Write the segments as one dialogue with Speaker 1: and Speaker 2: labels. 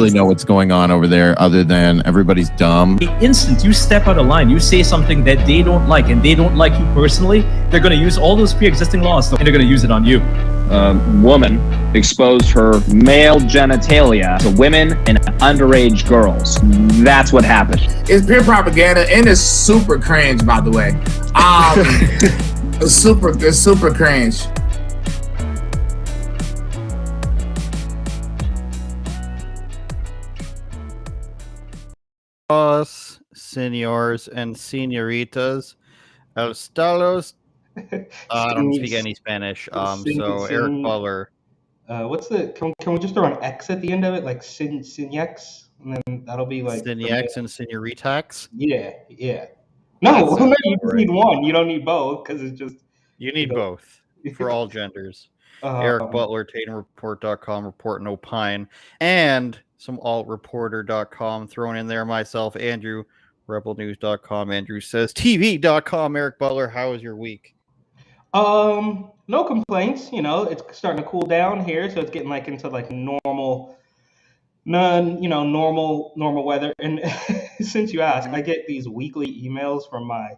Speaker 1: really know what's going on over there other than everybody's dumb.
Speaker 2: The instant you step out of line, you say something that they don't like and they don't like you personally, they're going to use all those pre-existing laws and they're going to use it on you.
Speaker 3: Woman exposed her male genitalia to women and underage girls. That's what happened.
Speaker 4: It's pure propaganda and it's super cringe, by the way. It's super cringe.
Speaker 5: Senors and senoritas, Estados. I don't speak any Spanish. So Eric Butler.
Speaker 6: What's the? Can we just throw an X at the end of it, like Sinyex, and then that'll be like
Speaker 5: Sinyex and Senoritax.
Speaker 6: Yeah. No, you just need one. You don't need both because it's just.
Speaker 5: You need both for all genders. Eric Butler, TatumReport.com, Report and Opine, and some altreporter.com thrown in there. Myself, Andrew, rebelnews.com. Andrew says TV.com. Eric Butler, how was your week?
Speaker 6: No complaints. It's starting to cool down here, so it's getting like into like normal weather. And since you asked, I get these weekly emails from my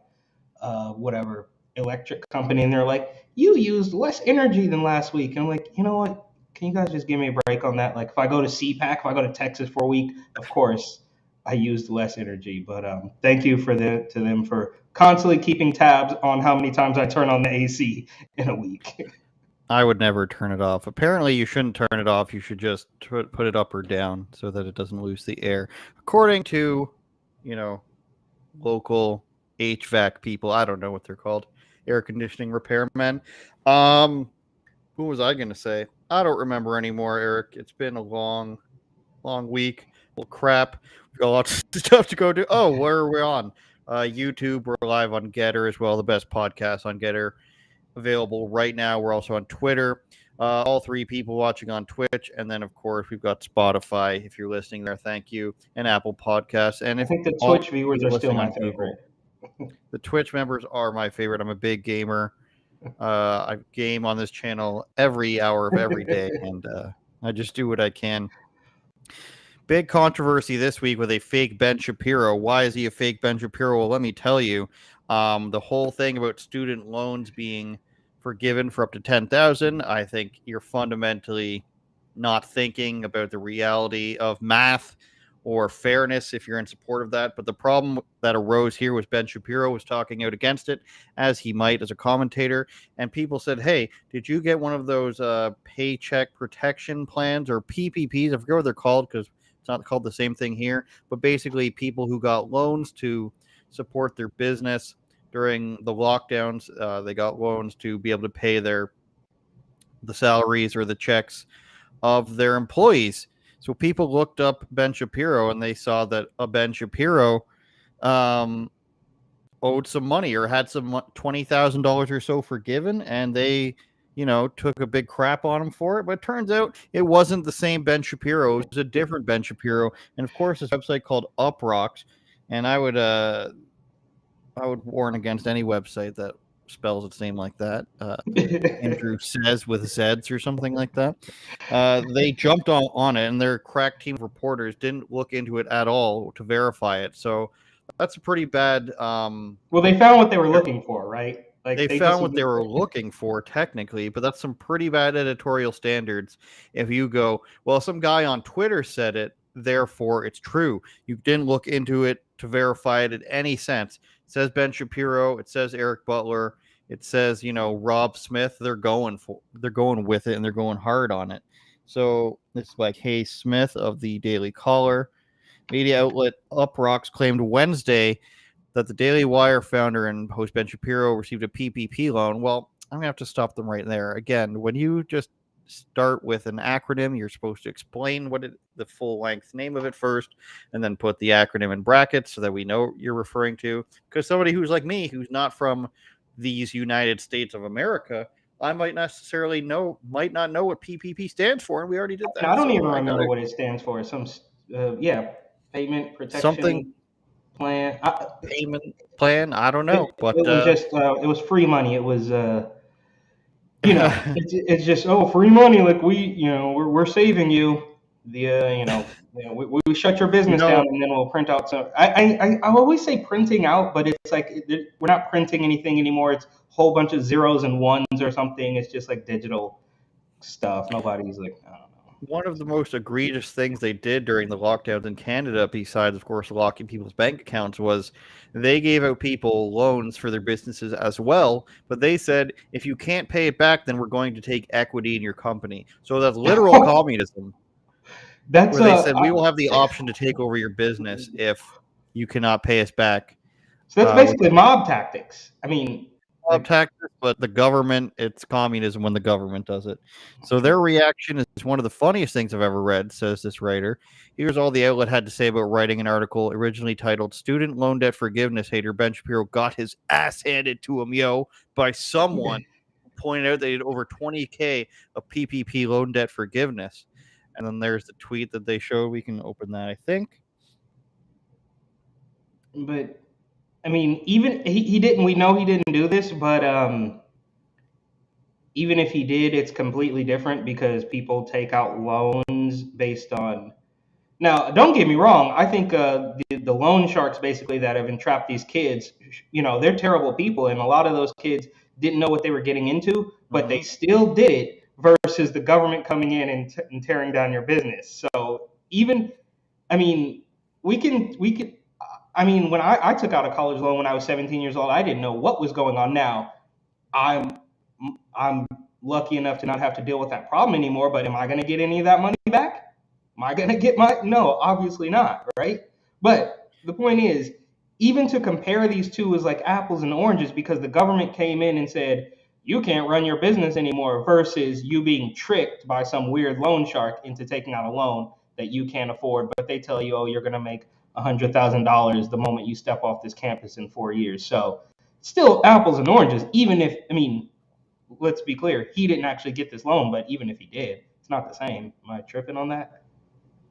Speaker 6: electric company, and they're like, you used less energy than last week. And I'm like, you know what? Can you guys just give me a break on that? Like, if I go to CPAC, if I go to Texas for a week, of course, I used less energy. But thank you to them for constantly keeping tabs on how many times I turn on the AC in a week.
Speaker 5: I would never turn it off. Apparently, you shouldn't turn it off. You should just put it up or down so that it doesn't lose the air. According to, local HVAC people, I don't know what they're called, air conditioning repairmen. Who was I going to say? I don't remember anymore, Eric. It's been a long week. Well, crap. We've got lots of stuff to go do. Oh, where are we on? YouTube. We're live on Getter as well. The best podcast on Getter available right now. We're also on Twitter. All three people watching on Twitch. And then, of course, we've got Spotify. If you're listening there, thank you. And Apple Podcasts. And
Speaker 6: I think the Twitch viewers are still my favorite.
Speaker 5: The Twitch members are my favorite. I'm a big gamer. I game on this channel every hour of every day, and I just do what I can. Big controversy this week with a fake Ben Shapiro. Why is he a fake Ben Shapiro? Well, let me tell you. The whole thing about student loans being forgiven for up to $10,000, I think you're fundamentally not thinking about the reality of math or fairness if you're in support of that. But the problem that arose here was Ben Shapiro was talking out against it, as he might as a commentator. And people said, hey, did you get one of those paycheck protection plans or PPPs? I forget what they're called because it's not called the same thing here. But basically people who got loans to support their business during the lockdowns, they got loans to be able to pay the salaries or the checks of their employees. So people looked up Ben Shapiro and they saw that a Ben Shapiro owed some money or had some $20,000 or so forgiven, and they, took a big crap on him for it. But it turns out it wasn't the same Ben Shapiro. It was a different Ben Shapiro. And of course, this website called Uprocks, and I would warn against any website that spells its name like that. Andrew says with Zeds or something like that. They jumped on it, and their crack team of reporters didn't look into it at all to verify it. So that's a pretty bad.
Speaker 6: Well, they found what they were looking for, right? Like
Speaker 5: they found what they were looking for technically, but that's some pretty bad editorial standards. If you go, well, some guy on Twitter said it, therefore it's true. You didn't look into it to verify it in any sense. It says Ben Shapiro. It says Eric Butler. It says, Rob Smith. They're going with it, and they're going hard on it. So it's like Hayes Smith of the Daily Caller. Media outlet Uprocks claimed Wednesday that the Daily Wire founder and host Ben Shapiro received a PPP loan. Well, I'm going to have to stop them right there. Again, when you just start with an acronym, you're supposed to explain the full length name of it first, and then put the acronym in brackets so that we know what you're referring to. Because somebody who's like me, who's not from these United States of America, I might not know what PPP stands for, and we already did that.
Speaker 6: I don't even remember what it stands for. Some payment protection plan.
Speaker 5: Payment plan. I don't know, but
Speaker 6: it was just it was free money. It was it's just free money. Like we're saving you. we shut your business down and then we'll print out some. I always say printing out, but it's like we're not printing anything anymore. It's a whole bunch of zeros and ones or something. It's just like digital stuff. Nobody's like, I don't know.
Speaker 5: One of the most egregious things they did during the lockdowns in Canada, besides, of course, locking people's bank accounts, was they gave out people loans for their businesses as well. But they said, if you can't pay it back, then we're going to take equity in your company. So that's literal communism.
Speaker 6: That's
Speaker 5: where they said, we will have the option to take over your business if you cannot pay us back.
Speaker 6: So that's basically mob tactics. I mean,
Speaker 5: tactics, but the government, it's communism when the government does it. So their reaction is one of the funniest things I've ever read, says this writer. Here's all the outlet had to say about writing an article originally titled Student Loan Debt Forgiveness Hater Ben Shapiro Got His Ass Handed to Him, by someone who pointed out that he had over 20K of PPP loan debt forgiveness. And then there's the tweet that they showed. We can open that, I think.
Speaker 6: But I mean, even he didn't. We know he didn't do this, but even if he did, it's completely different because people take out loans based on. Now, don't get me wrong. I think the loan sharks basically that have entrapped these kids, they're terrible people, and a lot of those kids didn't know what they were getting into, but they still did it. Versus the government coming in and tearing down your business. So even, I mean, we can. I mean, when I took out a college loan when I was 17 years old, I didn't know what was going on. Now, I'm lucky enough to not have to deal with that problem anymore. But am I going to get any of that money back? Am I going to get no, obviously not, right? But the point is, even to compare these two is like apples and oranges because the government came in and said, you can't run your business anymore versus you being tricked by some weird loan shark into taking out a loan that you can't afford. But they tell you, oh, you're going to make $100,000 the moment you step off this campus in 4 years. So still apples and oranges, even if, I mean, let's be clear, he didn't actually get this loan, but even if he did, it's not the same. Am I tripping on that?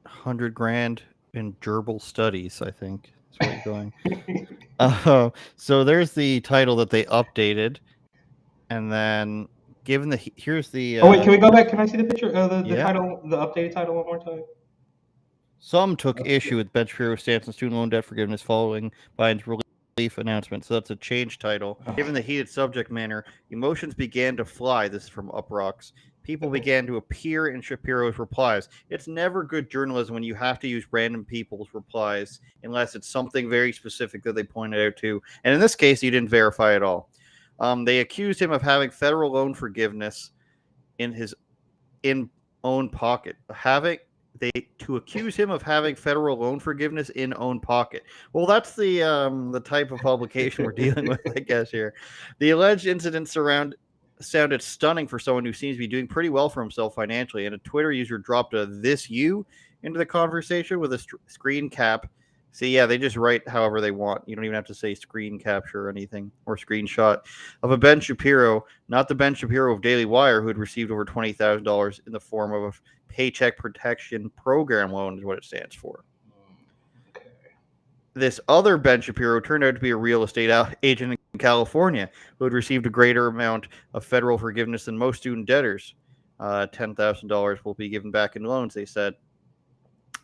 Speaker 5: $100,000 in gerbil studies, I think. That's where you're going. So there's the title that they updated. And then given here's the...
Speaker 6: oh, wait, can we go back? Can I see the picture of the title, the updated title one more time?
Speaker 5: Some took issue with Ben Shapiro's stance on student loan debt forgiveness following Biden's relief announcement. So that's a change title. Given the heated subject matter, emotions began to fly. This is from Uprocks. People began to appear in Shapiro's replies. It's never good journalism when you have to use random people's replies unless it's something very specific that they pointed out to. And in this case, he didn't verify at all. They accused him of having federal loan forgiveness in his own pocket. To accuse him of having federal loan forgiveness in own pocket. Well, that's the type of publication we're dealing with, I guess, here. The alleged incident sounded stunning for someone who seems to be doing pretty well for himself financially, and a Twitter user dropped a "this you" into the conversation with a screen cap. See, yeah, they just write however they want. You don't even have to say screen capture or anything, or screenshot of a Ben Shapiro, not the Ben Shapiro of Daily Wire, who had received over $20,000 in the form of a Paycheck Protection Program loan, is what it stands for.
Speaker 6: Okay.
Speaker 5: This other Ben Shapiro turned out to be a real estate agent in California who had received a greater amount of federal forgiveness than most student debtors. $10,000 will be given back in loans, they said.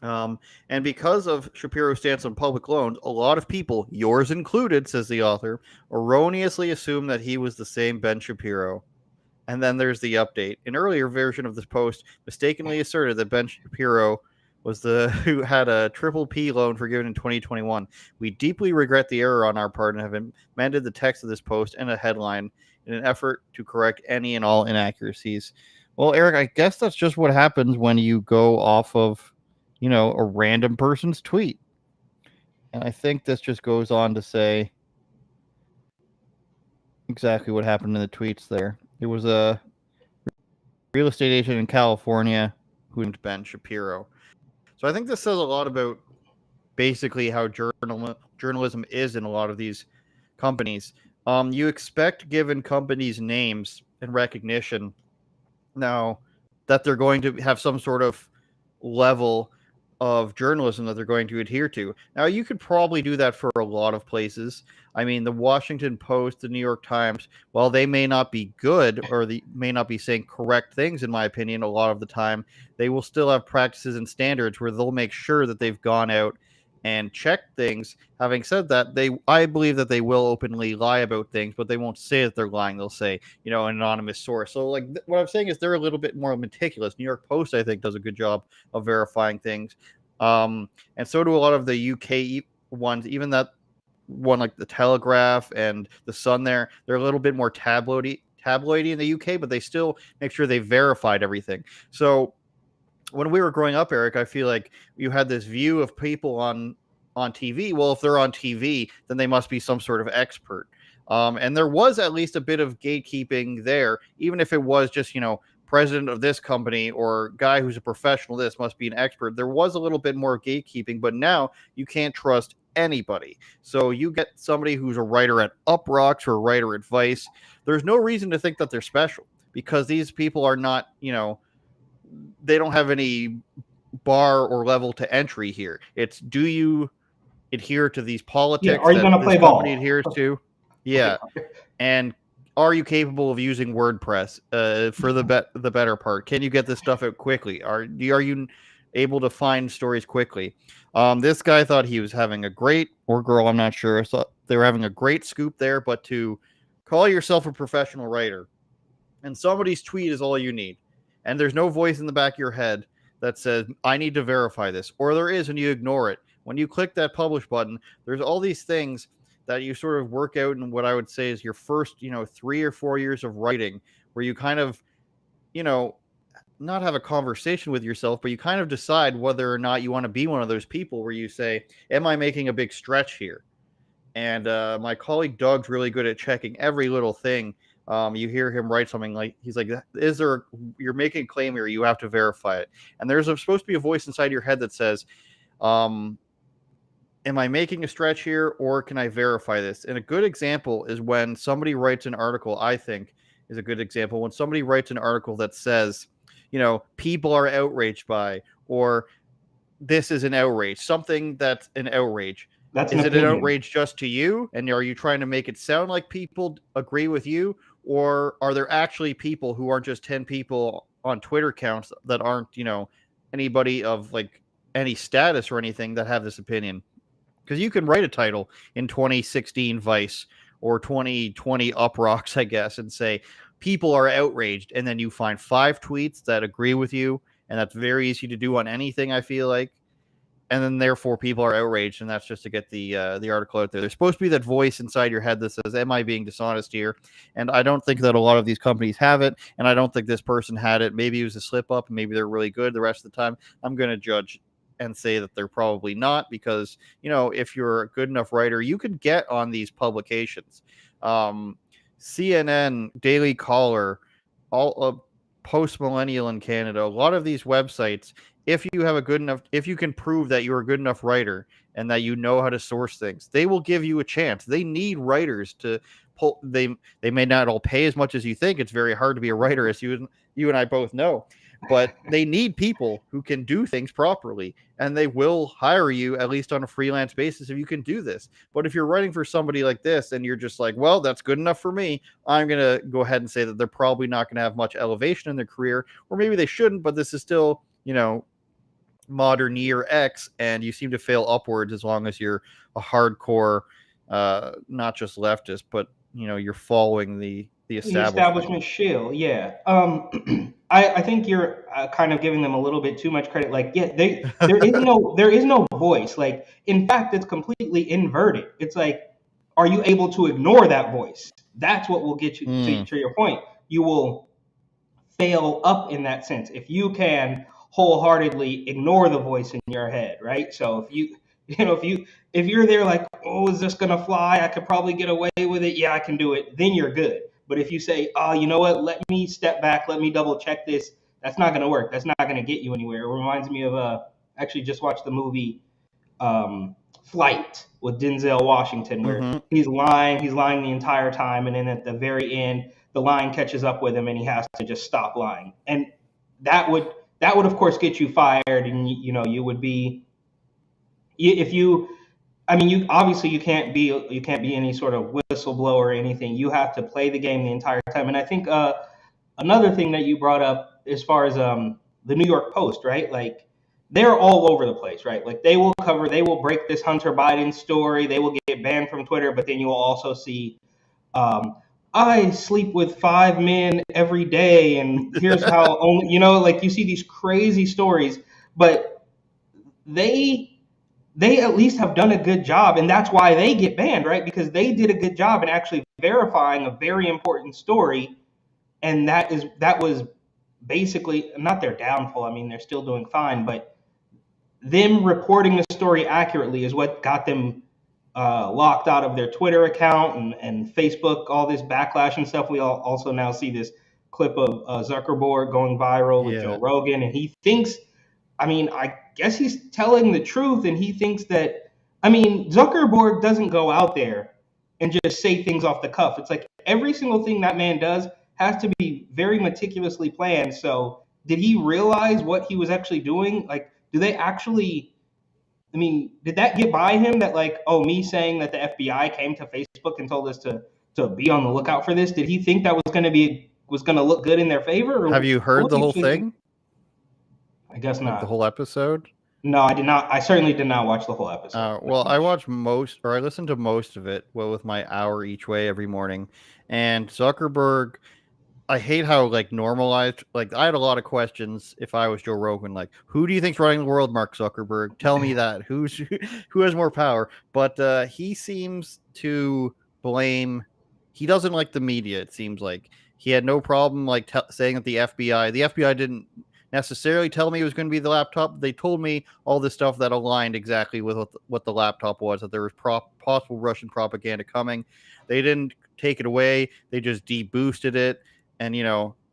Speaker 5: And because of Shapiro's stance on public loans, a lot of people, yours included, says the author, erroneously assumed that he was the same Ben Shapiro. And then there's the update. An earlier version of this post mistakenly asserted that Ben Shapiro was who had a triple P loan forgiven in 2021. We deeply regret the error on our part and have amended the text of this post and a headline in an effort to correct any and all inaccuracies. Well, Eric, I guess that's just what happens when you go off of a random person's tweet. And I think this just goes on to say exactly what happened in the tweets there. It was a real estate agent in California who named Ben Shapiro. So I think this says a lot about basically how journalism is in a lot of these companies. You expect, given companies' names and recognition, now that they're going to have some sort of level of journalism that they're going to adhere to. Now, you could probably do that for a lot of places. I mean, the Washington Post, the New York Times, while they may not be good or they may not be saying correct things, in my opinion, a lot of the time, they will still have practices and standards where they'll make sure that they've gone out and checked things. Having said that, I believe that they will openly lie about things, but they won't say that they're lying. They'll say, an anonymous source. So, like, what I'm saying is they're a little bit more meticulous. New York Post, I think, does a good job of verifying things. And so do a lot of the UK ones, even that one like the Telegraph and the Sun they're a little bit more tabloidy in the UK, but they still make sure they verified everything. So when we were growing up, Eric, I feel like you had this view of people on TV. Well, if they're on TV, then they must be some sort of expert. And there was at least a bit of gatekeeping there, even if it was just, president of this company or guy who's a professional, this must be an expert. There was a little bit more gatekeeping, but now you can't trust anybody. So you get somebody who's a writer at Uprocks or a writer at Vice. There's no reason to think that they're special because these people are not, they don't have any bar or level to entry here. It's, do you adhere to these politics
Speaker 6: are you
Speaker 5: that
Speaker 6: gonna
Speaker 5: this
Speaker 6: play
Speaker 5: company
Speaker 6: ball?
Speaker 5: adheres to? Yeah. And are you capable of using WordPress for the better part? Can you get this stuff out quickly? Are you able to find stories quickly? This guy thought he was having a great, or girl, I'm not sure, thought they were having a great scoop there, but to call yourself a professional writer and somebody's tweet is all you need, and there's no voice in the back of your head that says, I need to verify this, or there is and you ignore it. When you click that publish button, there's all these things that you sort of work out in what I would say is your first, 3 or 4 years of writing, where you kind of, not have a conversation with yourself, but you kind of decide whether or not you want to be one of those people where you say, am I making a big stretch here? And my colleague Doug's really good at checking every little thing. You hear him write something like, he's like, you're making a claim here, you have to verify it. And there's supposed to be a voice inside your head that says, am I making a stretch here, or can I verify this? And a good example is when somebody writes an article, I think is a good example, when somebody writes an article that says, people are outraged by, or this is an outrage, something that's an outrage. Is it an outrage just to you? And are you trying to make it sound like people agree with you? Or are there actually people who aren't just 10 people on Twitter accounts that aren't, anybody of like any status or anything that have this opinion? Because you can write a title in 2016 Vice or 2020 Uprocks, I guess, and say people are outraged, and then you find 5 tweets that agree with you, and that's very easy to do on anything, I feel like. And then therefore people are outraged, and that's just to get the article out there. There's supposed to be that voice inside your head that says, am I being dishonest here? And I don't think that a lot of these companies have it, and I don't think this person had it. Maybe it was a slip up, and maybe they're really good. The rest of the time, I'm going to judge and say that they're probably not, because, if you're a good enough writer, you could get on these publications. CNN, Daily Caller, all of Post Millennial in Canada, a lot of these websites, if you can prove that you're a good enough writer and that you know how to source things, they will give you a chance. They need writers to pull. They may not all pay as much as you think. It's very hard to be a writer, as you and I both know. But they need people who can do things properly, and they will hire you at least on a freelance basis if you can do this. But if you're writing for somebody like this and you're just like, well, that's good enough for me, I'm going to go ahead and say that they're probably not going to have much elevation in their career, or maybe they shouldn't, but this is still, modern year X, and you seem to fail upwards as long as you're a hardcore, not just leftist, but, you're following the establishment
Speaker 6: shill. Yeah. I think you're kind of giving them a little bit too much credit. Like, yeah, there is no voice. Like, in fact, it's completely inverted. It's like, are you able to ignore that voice? That's what will get you to your point. You will fail up in that sense if you can wholeheartedly ignore the voice in your head, right? So if you're there like, oh, is this gonna fly? I could probably get away with it. Yeah, I can do it. Then you're good. But if you say, oh, you know what? Let me step back. Let me double check this. That's not gonna work. That's not gonna get you anywhere. It reminds me of actually just watched the movie Flight with Denzel Washington, where he's lying the entire time, and then at the very end, the line catches up with him, and he has to just stop lying. And that would that would of course get you fired, and you would be, if you, I mean, you obviously you can't be any sort of whistleblower or anything. You have to play the game the entire time. And I think another thing that you brought up as far as the New York Post, right? Like they're all over the place, right? Like they will break this Hunter Biden story. They will get banned from Twitter, but then you will also see, I sleep with 5 men every day, and here's how only, like you see these crazy stories, but they at least have done a good job, and that's why they get banned, right? Because they did a good job in actually verifying a very important story, and that was basically not their downfall. I mean, they're still doing fine, but them reporting the story accurately is what got them locked out of their Twitter account and Facebook, all this backlash and stuff. We also now see this clip of Zuckerberg going viral with Joe Rogan, and he thinks, I mean, I guess he's telling the truth, and he thinks that, I mean, Zuckerberg doesn't go out there and just say things off the cuff. It's like every single thing that man does has to be very meticulously planned. So did he realize what he was actually doing? Like, do they actually, I mean, did that get by him that, like, oh, me saying that the FBI came to Facebook and told us to be on the lookout for this, did he think that was going to look good in their favor? Or
Speaker 5: have you heard the whole thing?
Speaker 6: I guess not.
Speaker 5: Like the whole episode?
Speaker 6: No, I did not. I certainly did not watch the whole episode.
Speaker 5: Well, I listened to most of it, with my hour each way every morning. And Zuckerberg, I hate how like normalized. Like I had a lot of questions if I was Joe Rogan. Like, who do you think's running the world, Mark Zuckerberg? Tell me that. Who has more power? But he seems to blame. He doesn't like the media. It seems like he had no problem like saying that the FBI didn't necessarily tell me it was going to be the laptop. They told me all this stuff that aligned exactly with what the laptop was, that there was possible Russian propaganda coming. They didn't take it away. They just deboosted it. And,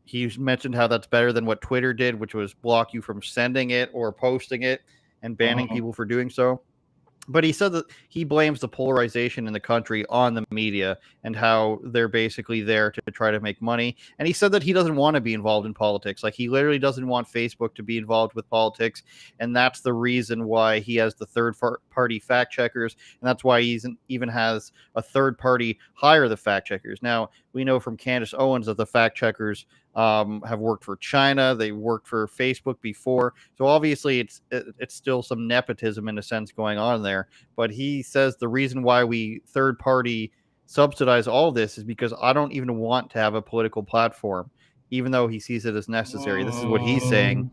Speaker 5: he mentioned how that's better than what Twitter did, which was block you from sending it or posting it and banning people for doing so. But he said that he blames the polarization in the country on the media and how they're basically there to try to make money. And he said that he doesn't want to be involved in politics. Like he literally doesn't want Facebook to be involved with politics. And that's the reason why he has the third party fact checkers. And that's why he even has a third party hire the fact checkers. Now, we know from Candace Owens that the fact checkers have worked for China. They worked for Facebook before. So obviously it's still some nepotism in a sense going on there. But he says the reason why we third party subsidize all this is because I don't even want to have a political platform, even though he sees it as necessary. This is what he's saying.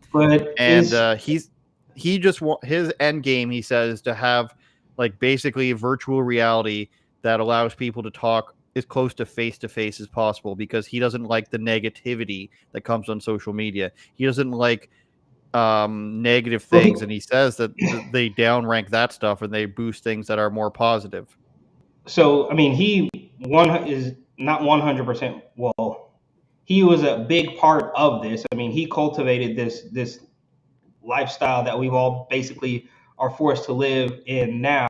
Speaker 5: He just his end game, he says, to have like basically a virtual reality that allows people to talk as close to face as possible, because he doesn't like the negativity that comes on social media. He doesn't like negative things, and he says that they downrank that stuff and they boost things that are more positive.
Speaker 6: So, I mean, he is not 100%. Well, he was a big part of this. I mean, he cultivated this lifestyle that we've all basically are forced to live in now.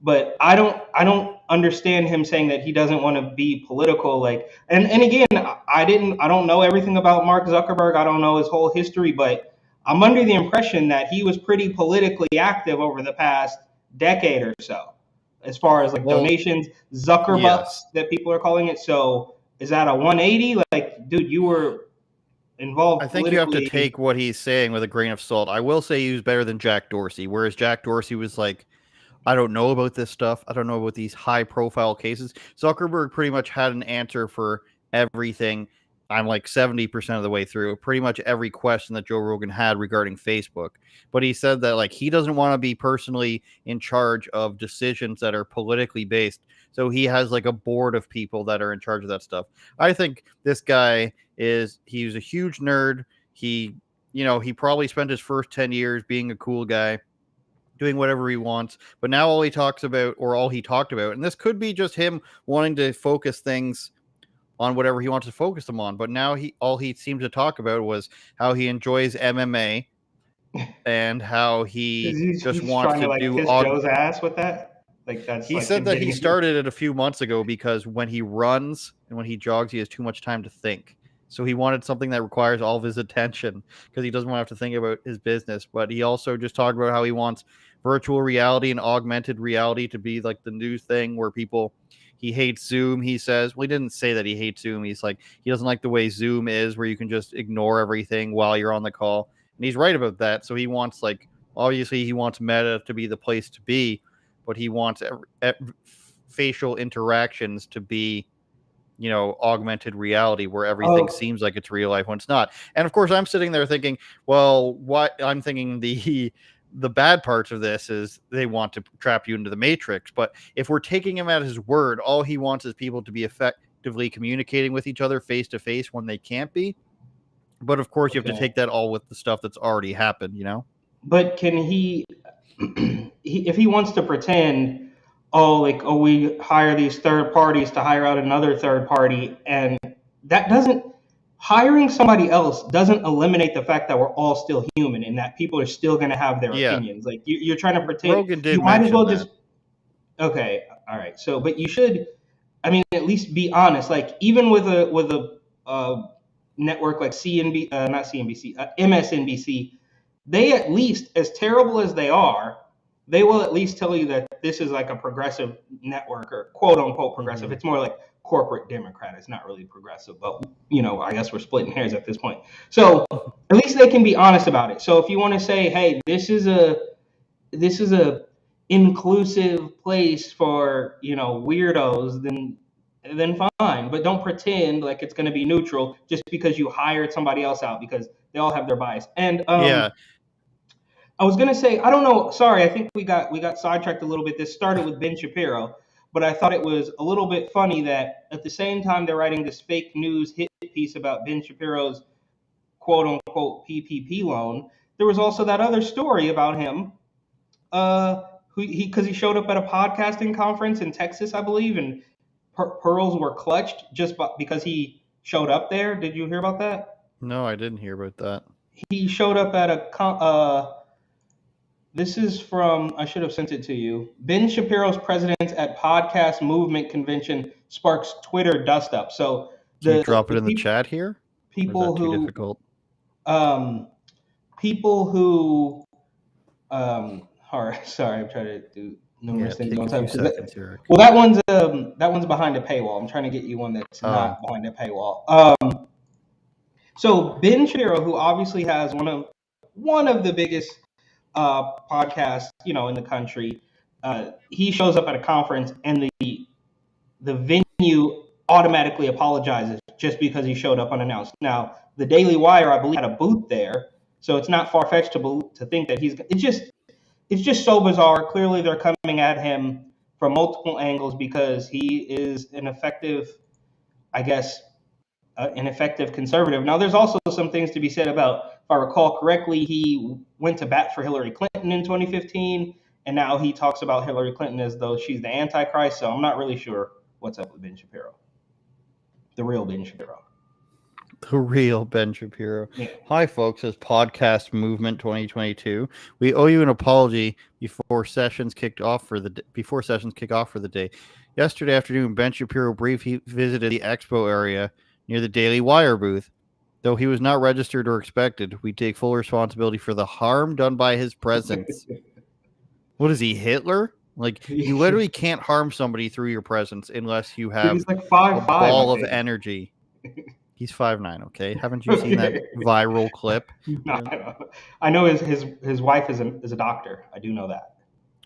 Speaker 6: But I don't understand him saying that he doesn't want to be political. Like, and again, I don't know everything about Mark Zuckerberg. I don't know his whole history, but I'm under the impression that he was pretty politically active over the past decade or so, as far as like donations, Zuckerbucks that people are calling it. So is that a 180? Like, dude, you were involved.
Speaker 5: I think you have to take what he's saying with a grain of salt. I will say he was better than Jack Dorsey, whereas Jack Dorsey was like, I don't know about this stuff. I don't know about these high-profile cases. Zuckerberg pretty much had an answer for everything. I'm like 70% of the way through pretty much every question that Joe Rogan had regarding Facebook. But he said that like he doesn't want to be personally in charge of decisions that are politically based. So he has like a board of people that are in charge of that stuff. I think this guy he's a huge nerd. He probably spent his first 10 years being a cool guy, doing whatever he wants, but now all he talked about, and this could be just him wanting to focus things on whatever he wants to focus them on, but now all he seemed to talk about was how he enjoys MMA and how he just wants to do
Speaker 6: kiss Joe's ass with that. Like that's
Speaker 5: he said that he started it a few months ago because when he runs and when he jogs, he has too much time to think. So he wanted something that requires all of his attention because he doesn't want to have to think about his business. But he also just talked about how he wants virtual reality and augmented reality to be like the new thing where he hates Zoom. He says, well, he didn't say that he hates Zoom. He's like, he doesn't like the way Zoom is where you can just ignore everything while you're on the call. And he's right about that. So he wants obviously he wants Meta to be the place to be, but he wants facial interactions to be, augmented reality where everything seems like it's real life when it's not. And of course, I'm sitting there thinking, well, I'm thinking the bad parts of this is they want to trap you into the matrix. But if we're taking him at his word, all he wants is people to be effectively communicating with each other face to face when they can't be. But of course, you have to take that all with the stuff that's already happened,
Speaker 6: But can he, if he wants to pretend, we hire these third parties to hire out another third party, and hiring somebody else doesn't eliminate the fact that we're all still human and that people are still going to have their opinions. Like you're trying to pretend.
Speaker 5: Rogan did
Speaker 6: you might as well
Speaker 5: that.
Speaker 6: just. Okay, all right. So, but you should, at least be honest. Like even with a network like not CNBC, MSNBC, they at least, as terrible as they are, they will at least tell you that this is like a progressive network or quote unquote progressive. Mm-hmm. It's more like corporate Democrat. It's not really progressive, but I guess we're splitting hairs at this point. So at least they can be honest about it. So if you want to say, hey, this is a inclusive place for, weirdos, then fine. But don't pretend like it's going to be neutral just because you hired somebody else out, because they all have their bias. And I was going to say, I don't know. Sorry, I think we got sidetracked a little bit. This started with Ben Shapiro, but I thought it was a little bit funny that at the same time they're writing this fake news hit piece about Ben Shapiro's quote unquote PPP loan, there was also that other story about him, because he showed up at a podcasting conference in Texas, I believe, and pearls were clutched just because he showed up there. Did you hear about that?
Speaker 5: No, I didn't hear about that.
Speaker 6: He showed up at this is from, I should have sent it to you. Ben Shapiro's presence at podcast movement convention sparks Twitter dust up. So
Speaker 5: can you drop it in the chat here?
Speaker 6: People who
Speaker 5: too difficult?
Speaker 6: People who sorry, I'm trying to do numerous things at one time. Well, that one's behind a paywall. I'm trying to get you one that's not behind a paywall. So Ben Shapiro, who obviously has one of the biggest podcasts, in the country, he shows up at a conference and the venue automatically apologizes just because he showed up unannounced. Now, the Daily Wire, I believe, had a booth there, so it's not far-fetched to think that it's just so bizarre. Clearly, they're coming at him from multiple angles because he is an effective conservative. Now, there's also some things to be said about, if I recall correctly, he went to bat for Hillary Clinton in 2015, and now he talks about Hillary Clinton as though she's the Antichrist. So I'm not really sure what's up with Ben Shapiro. The real Ben Shapiro.
Speaker 5: The real Ben Shapiro. Yeah. Hi, folks. It's Podcast Movement 2022. We owe you an apology before sessions kick off for the day. Yesterday afternoon, Ben Shapiro briefly visited the expo area near the Daily Wire booth. Though he was not registered or expected, we take full responsibility for the harm done by his presence. What is he, Hitler? Like, you literally can't harm somebody through your presence unless you have
Speaker 6: like 5'5",
Speaker 5: a ball of energy. He's 5'9", okay? Haven't you seen that viral clip?
Speaker 6: No, I know his wife is a doctor. I do know that.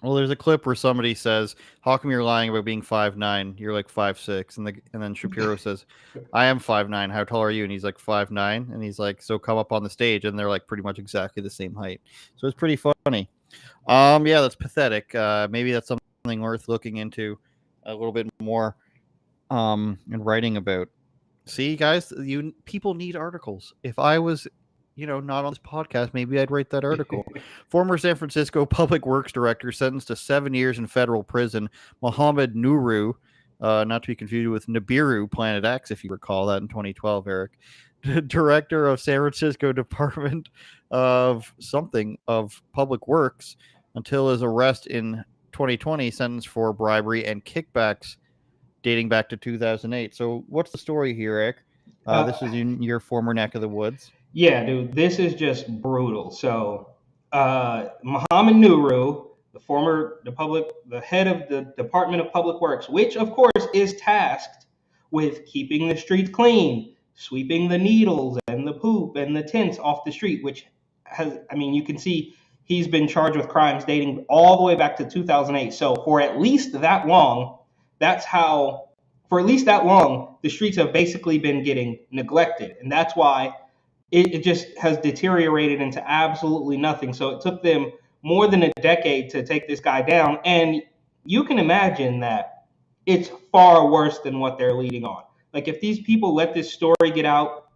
Speaker 5: Well, there's a clip where somebody says, how come you're lying about being 5'9"? You're like 5'6". And then Shapiro says, I am 5'9". How tall are you? And he's like 5'9". And he's like, so come up on the stage. And they're like pretty much exactly the same height. So it's pretty funny. Yeah, that's pathetic. Maybe that's something worth looking into a little bit more and writing about. See, guys, people need articles. If I was not on this podcast, maybe I'd write that article. Former San Francisco Public Works Director sentenced to 7 years in federal prison, Mohammed Nuru, not to be confused with Nibiru, Planet X, if you recall that in 2012, Eric. Director of San Francisco Department of Public Works, until his arrest in 2020, sentenced for bribery and kickbacks dating back to 2008. So what's the story here, Eric? This is in your former neck of the woods.
Speaker 6: Yeah, dude, this is just brutal. So, Mohammed Nuru, the head of the Department of Public Works, which of course is tasked with keeping the streets clean, sweeping the needles and the poop and the tents off the street, which has, I mean, you can see he's been charged with crimes dating all the way back to 2008. So, for at least that long, for at least that long, the streets have basically been getting neglected. And that's why it just has deteriorated into absolutely nothing. So it took them more than a decade to take this guy down. And you can imagine that it's far worse than what they're leading on. Like, if these people let this story get out,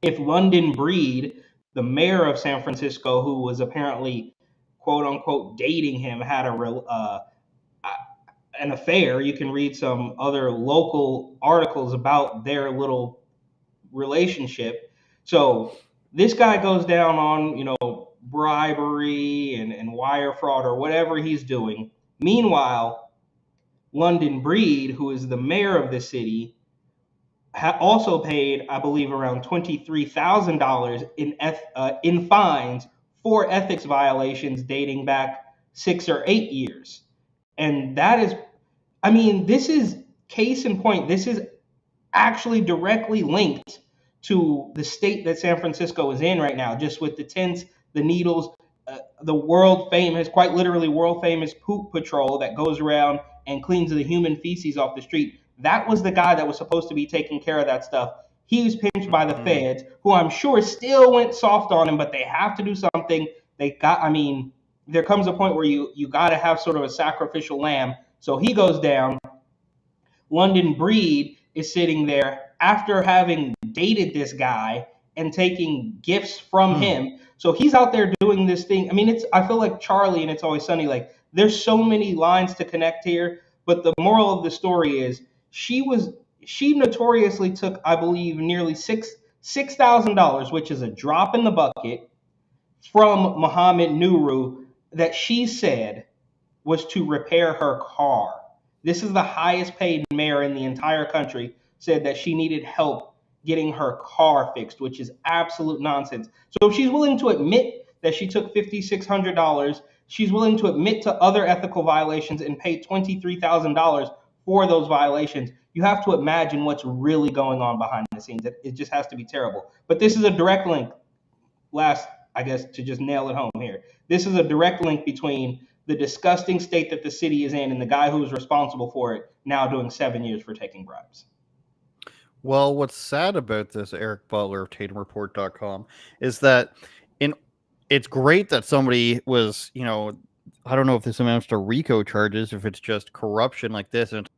Speaker 6: if London Breed, the mayor of San Francisco, who was apparently quote unquote dating him, had an affair, you can read some other local articles about their little relationship. So this guy goes down on, bribery and wire fraud or whatever he's doing. Meanwhile, London Breed, who is the mayor of the city, also paid, I believe, around $23,000 in fines for ethics violations dating back 6 or 8 years. And that is, I mean, this is case in point. This is actually directly linked to the state that San Francisco is in right now, just with the tents, the needles, the quite literally world famous poop patrol that goes around and cleans the human feces off the street. That was the guy that was supposed to be taking care of that stuff. He was pinched by the feds, who I'm sure still went soft on him, but they have to do something. There comes a point where you got to have sort of a sacrificial lamb. So he goes down. London Breed is sitting there after having dated this guy and taking gifts from him. So he's out there doing this thing. I mean, I feel like Charlie and It's Always Sunny. Like, there's so many lines to connect here, but the moral of the story is she notoriously took, I believe, nearly $6,000, which is a drop in the bucket, from Mohammed Nuru that she said was to repair her car. This is the highest paid mayor in the entire country, said that she needed help getting her car fixed, which is absolute nonsense. So if she's willing to admit that she took $5,600, she's willing to admit to other ethical violations and pay $23,000 for those violations. You have to imagine what's really going on behind the scenes. It just has to be terrible. But this is a direct link, to just nail it home here. This is a direct link between the disgusting state that the city is in and the guy who was responsible for it now doing 7 years for taking bribes.
Speaker 5: Well, what's sad about this, Eric Butler of TatumReport.com, is that it's great that somebody was, I don't know if this amounts to RICO charges, if it's just corruption like this, and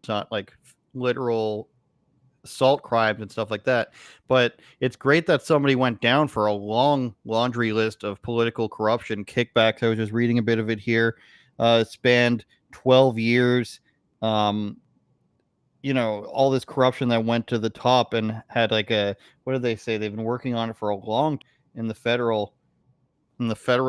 Speaker 5: it's not like literal assault crimes and stuff like that. But it's great that somebody went down for a long laundry list of political corruption, kickbacks. I was just reading a bit of it here. Spanned 12 years. All this corruption that went to the top and had what did they say? They've been working on it for a long in the federal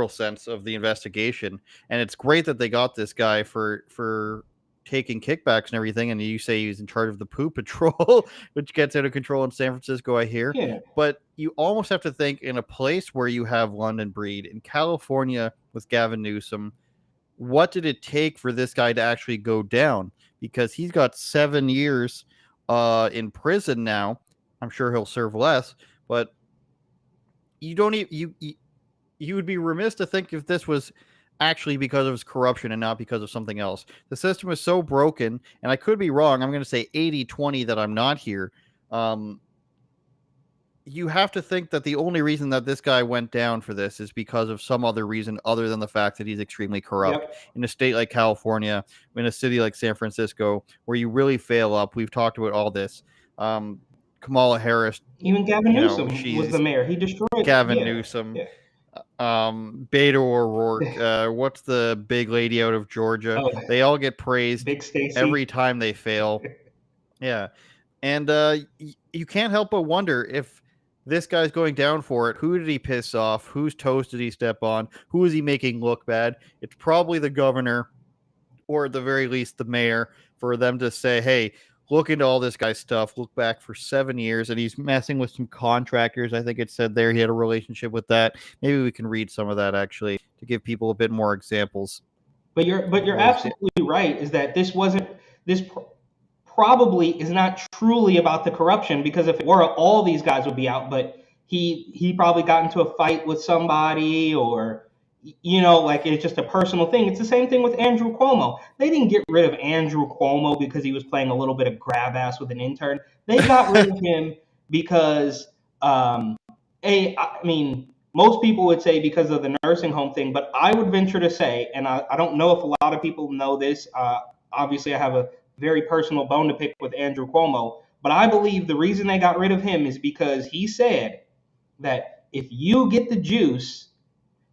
Speaker 5: sense of the investigation. And it's great that they got this guy for taking kickbacks and everything. And you say he's in charge of the poop patrol, which gets out of control in San Francisco, I hear.
Speaker 6: Yeah.
Speaker 5: But you almost have to think, in a place where you have London Breed, in California with Gavin Newsom, what did it take for this guy to actually go down? Because he's got 7 years in prison now. I'm sure he'll serve less, but you would be remiss to think if this was actually because of his corruption and not because of something else. The system is so broken, and I could be wrong. I'm going to say 80-20 that I'm not here. You have to think that the only reason that this guy went down for this is because of some other reason other than the fact that he's extremely corrupt.
Speaker 6: Yep.
Speaker 5: In a state like California, in a city like San Francisco, where you really fail up. We've talked about all this. Kamala Harris.
Speaker 6: Even Gavin Newsom was the mayor. He destroyed
Speaker 5: Gavin Newsom.
Speaker 6: Yeah.
Speaker 5: Beto O'Rourke. What's the big lady out of Georgia?
Speaker 6: Oh.
Speaker 5: They all get praised
Speaker 6: Big Stacey.
Speaker 5: every time they fail. Yeah. And you can't help but wonder if this guy's going down for it. Who did he piss off? Whose toes did he step on? Who is he making look bad? It's probably the governor, or at the very least the mayor, for them to say, hey, look into all this guy's stuff, look back for 7 years, and he's messing with some contractors. I think it said there he had a relationship with that. Maybe we can read some of that actually to give people a bit more examples.
Speaker 6: But you're absolutely right. Is that this probably is not truly about the corruption, because if it were, all these guys would be out. But he probably got into a fight with somebody, or like it's just a personal thing. It's the same thing with Andrew Cuomo. They didn't get rid of Andrew Cuomo because he was playing a little bit of grab ass with an intern. They got rid of him because I mean, most people would say because of the nursing home thing, but I would venture to say, and I don't know if a lot of people know this, obviously I have a very personal bone to pick with Andrew Cuomo, but I believe the reason they got rid of him is because he said that if you get the juice,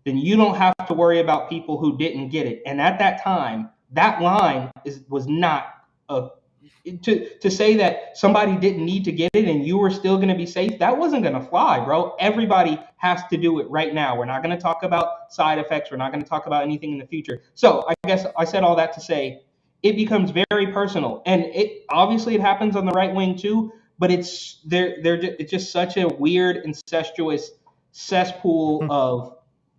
Speaker 6: then you don't have to worry about people who didn't get it. And at that time, that line was not to say that somebody didn't need to get it and you were still going to be safe. That wasn't going to fly, bro. Everybody has to do it right now. We're not going to talk about side effects. We're not going to talk about anything in the future. So I guess I said all that to say it becomes very personal, and it happens on the right wing too. But it's just such a weird, incestuous cesspool of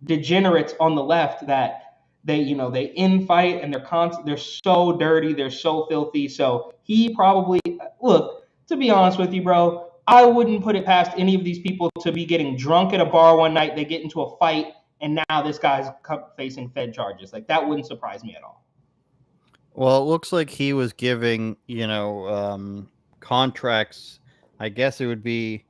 Speaker 6: degenerates on the left that they infight, and they're so dirty, they're so filthy. So he probably, look, to be honest with you, bro, I wouldn't put it past any of these people to be getting drunk at a bar one night, they get into a fight, and now this guy's facing Fed charges. Like, that wouldn't surprise me at all.
Speaker 5: Well, it looks like he was giving, contracts. I guess it would be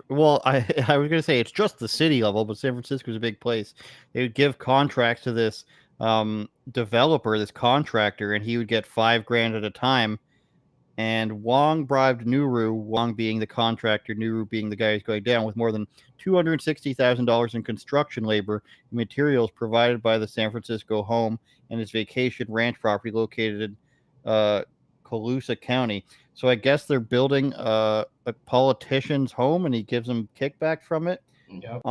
Speaker 5: Well, I was going to say it's just the city level, but San Francisco is a big place. They would give contracts to this developer, this contractor, and he would get $5,000 at a time. And Wong bribed Nuru, Wong being the contractor, Nuru being the guy who's going down, with more than $260,000 in construction labor and materials provided by the San Francisco home and his vacation ranch property located in Colusa County. So I guess they're building a politician's home, and he gives them kickback from it.
Speaker 6: Yep.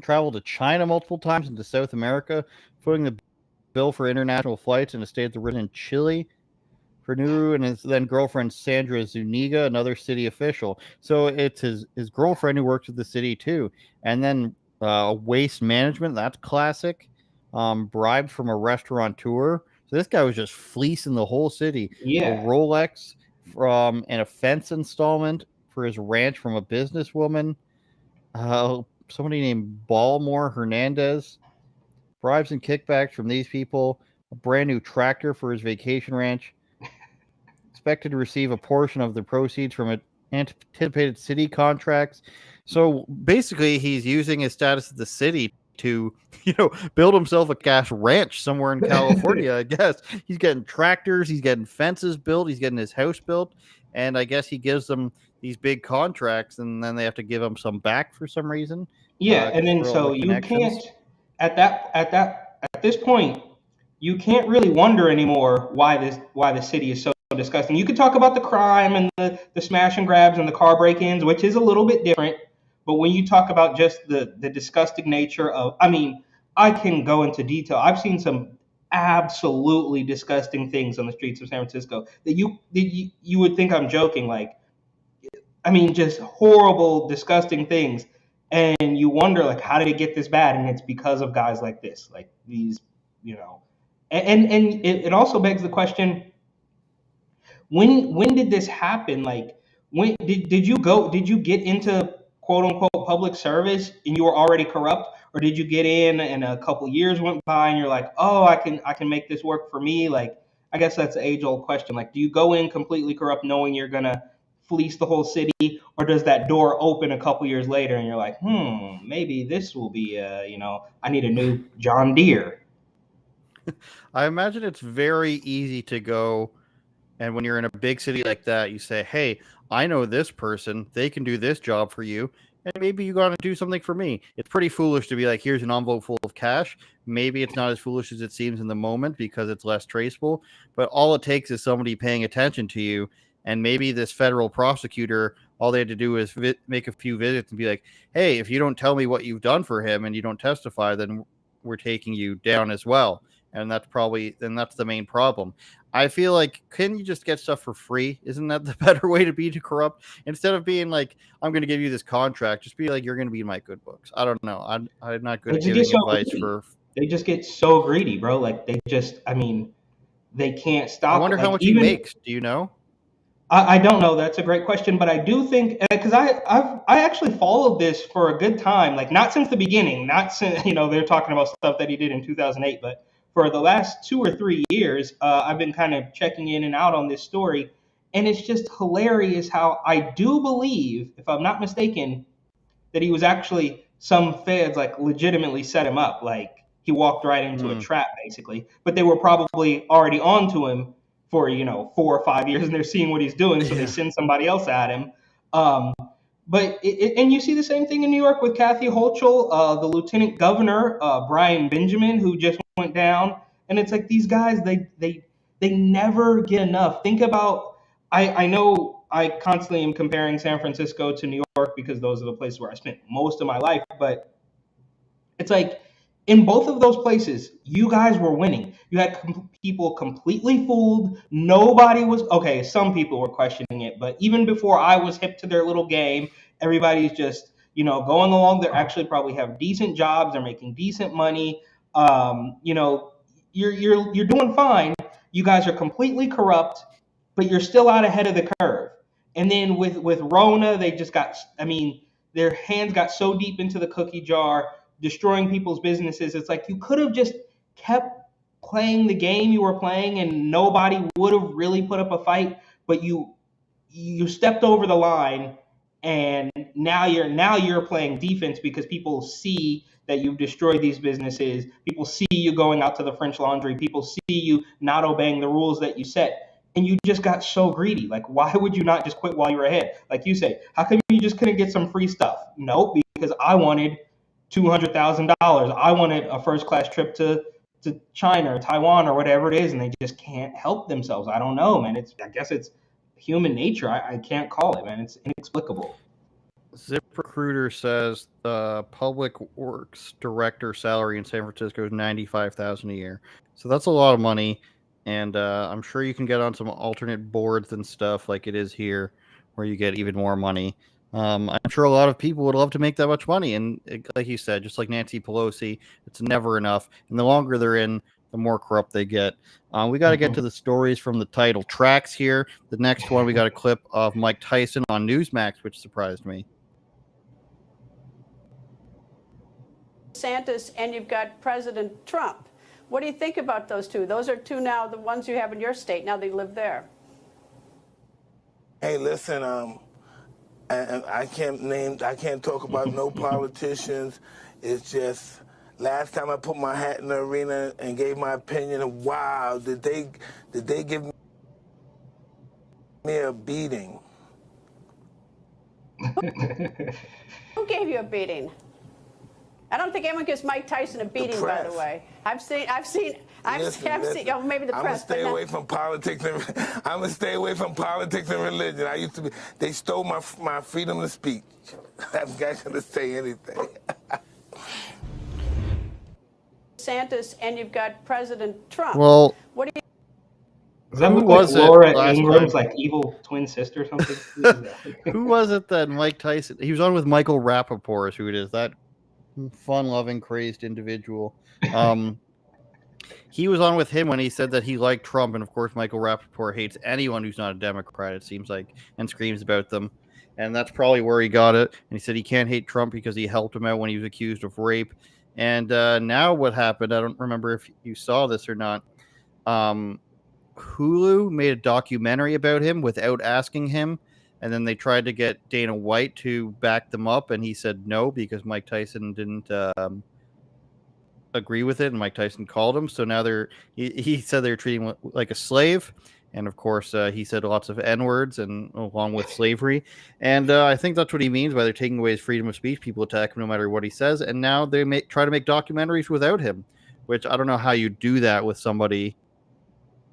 Speaker 5: Traveled to China multiple times and to South America, footing the bill for international flights in a state of origin in Chile for Nuru and his then girlfriend Sandra Zuniga, another city official. So it's his girlfriend who works with the city too. And then waste management, that's classic. Bribed from a restaurateur. So this guy was just fleecing the whole city.
Speaker 6: Yeah.
Speaker 5: A Rolex from an offense installment for his ranch from a businesswoman. Somebody named Balmore Hernandez. Bribes and kickbacks from these people. A brand new tractor for his vacation ranch. Expected to receive a portion of the proceeds from anticipated city contracts. So basically, he's using his status at the city to, build himself a cash ranch somewhere in California. I guess he's getting tractors, he's getting fences built, he's getting his house built, and I guess he gives them these big contracts, and then they have to give him some back for some reason.
Speaker 6: Yeah, and then so you can't at this point you can't really wonder anymore why the city is so disgusting. You could talk about the crime and the smash and grabs and the car break-ins, which is a little bit different. But when you talk about just the disgusting nature of, I can go into detail. I've seen some absolutely disgusting things on the streets of San Francisco that you would think I'm joking. Like, just horrible, disgusting things. And you wonder, like, how did it get this bad? And it's because of guys like this, like these, and it also begs the question, when did this happen? Like, when did you get into quote unquote public service and you were already corrupt, or did you get in and a couple years went by and you're like, oh, I can make this work for me? Like, I guess that's an age old question. Like, do you go in completely corrupt knowing you're gonna fleece the whole city, or does that door open a couple years later and you're like, maybe this will be I need a new John Deere?
Speaker 5: I imagine it's very easy to go, and when you're in a big city like that, you say, hey, I know this person, they can do this job for you, and maybe you got to do something for me. It's pretty foolish to be like, here's an envelope full of cash. Maybe it's not as foolish as it seems in the moment because it's less traceable, but all it takes is somebody paying attention to you. And maybe this federal prosecutor, all they had to do is make a few visits and be like, hey, if you don't tell me what you've done for him and you don't testify, then we're taking you down as well. and that's the main problem. I feel like, can you just get stuff for free? Isn't that the better way to be to corrupt? Instead of being like, I'm going to give you this contract, just be like, you're going to be in my good books. I don't know. I'm not good
Speaker 6: They
Speaker 5: at
Speaker 6: just get
Speaker 5: giving
Speaker 6: so
Speaker 5: advice
Speaker 6: greedy.
Speaker 5: for.
Speaker 6: They just get so greedy, bro. Like they can't stop.
Speaker 5: I wonder
Speaker 6: it.
Speaker 5: how
Speaker 6: Like
Speaker 5: much he
Speaker 6: even
Speaker 5: makes. Do you know?
Speaker 6: I don't know. That's a great question, but I do think because I actually followed this for a good time, like not since the beginning, not since they're talking about stuff that he did in 2008, but for the last 2 or 3 years, I've been kind of checking in and out on this story, and it's just hilarious how I do believe, if I'm not mistaken, that he was actually some feds like legitimately set him up, like he walked right into a trap basically, but they were probably already on to him for 4 or 5 years, and they're seeing what he's doing, so they send somebody else at him. um, and you see the same thing in New York with Kathy Hochul, the lieutenant governor, Brian Benjamin, who just went down. And it's like these guys, they never get enough. Think about, I know I constantly am comparing San Francisco to New York because those are the places where I spent most of my life, but it's like in both of those places, you guys were winning. You had people completely fooled. Nobody was okay. Some people were questioning it, but even before I was hip to their little game, everybody's just going along. They actually probably have decent jobs. They're making decent money. You're doing fine. You guys are completely corrupt, but you're still out ahead of the curve. And then with Rona, they just got. I mean, their hands got so deep into the cookie jar, destroying people's businesses. It's like you could have just kept playing the game you were playing and nobody would have really put up a fight, but you stepped over the line, and now you're playing defense because people see that you've destroyed these businesses. People see you going out to the French Laundry. People see you not obeying the rules that you set. And you just got so greedy. Like, why would you not just quit while you were ahead? Like you say, how come you just couldn't get some free stuff? Nope, because I wanted $200,000. I wanted a first class trip to China or Taiwan or whatever it is, and they just can't help themselves. I don't know, man. I guess it's human nature. I can't call it, man. It's inexplicable.
Speaker 5: ZipRecruiter says the public works director salary in San Francisco is $95,000 a year. So that's a lot of money, and I'm sure you can get on some alternate boards and stuff like it is here, where you get even more money. I'm sure a lot of people would love to make that much money, and like you said, just like Nancy Pelosi, it's never enough. And the longer they're in, the more corrupt they get. We got to get to the stories from the title tracks here. The next one, we got a clip of Mike Tyson on Newsmax, which surprised me.
Speaker 7: DeSantis, and you've got President Trump. What do you think about those two? Those are two now, the ones you have in your state. Now they live there.
Speaker 8: Hey, listen, I can't talk about no politicians. It's just last time I put my hat in the arena and gave my opinion, wow, did they give me a beating?
Speaker 7: Who gave you a beating? I don't think anyone gives Mike Tyson a beating, by the way. I've seen.
Speaker 8: Listen,
Speaker 7: Oh, maybe the press.
Speaker 8: I'm gonna stay away from politics. I'm gonna stay away from politics and religion. I used to be. They stole my freedom to speech. I'm not gonna say anything.
Speaker 7: DeSantis, and you've got President Trump.
Speaker 5: Well,
Speaker 7: what do you?
Speaker 6: Is that
Speaker 5: Who
Speaker 6: like
Speaker 5: was it
Speaker 6: Laura
Speaker 5: last
Speaker 6: Ingram's
Speaker 5: time?
Speaker 6: like evil twin sister or something?
Speaker 5: Who was it that Mike Tyson? He was on with Michael Rappaport, is who it is. That fun-loving, crazed individual. He was on with him when he said that he liked Trump, and of course, Michael Rappaport hates anyone who's not a Democrat, it seems like, and screams about them. And that's probably where he got it. And he said he can't hate Trump because he helped him out when he was accused of rape. And now what happened, I don't remember if you saw this or not. Hulu made a documentary about him without asking him. And then they tried to get Dana White to back them up. And he said no, because Mike Tyson didn't agree with it. And Mike Tyson called him. So now he said they're treating him like a slave. And of course, he said lots of N-words and along with slavery. And I think that's what he means by they're taking away his freedom of speech. People attack him no matter what he says. And now they try to make documentaries without him, which I don't know how you do that with somebody.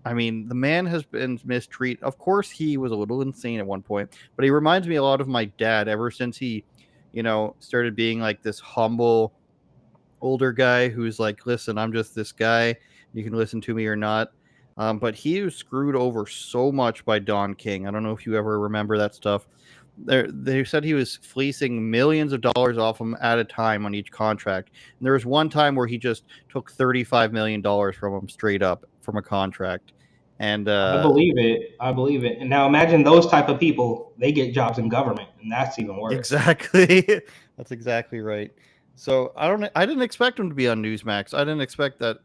Speaker 5: I mean, the man has been mistreated. Of course, he was a little insane at one point, but he reminds me a lot of my dad ever since he, started being like this humble older guy who's like, listen, I'm just this guy. You can listen to me or not. But he was screwed over so much by Don King. I don't know if you ever remember that stuff. They said he was fleecing millions of dollars off him at a time on each contract. And there was one time where he just took $35 million from him straight up from a contract. And
Speaker 6: I believe it. I believe it. And now imagine those type of people, they get jobs in government, and that's even worse.
Speaker 5: exactly, that's exactly right. So I didn't expect him to be on Newsmax. I didn't expect that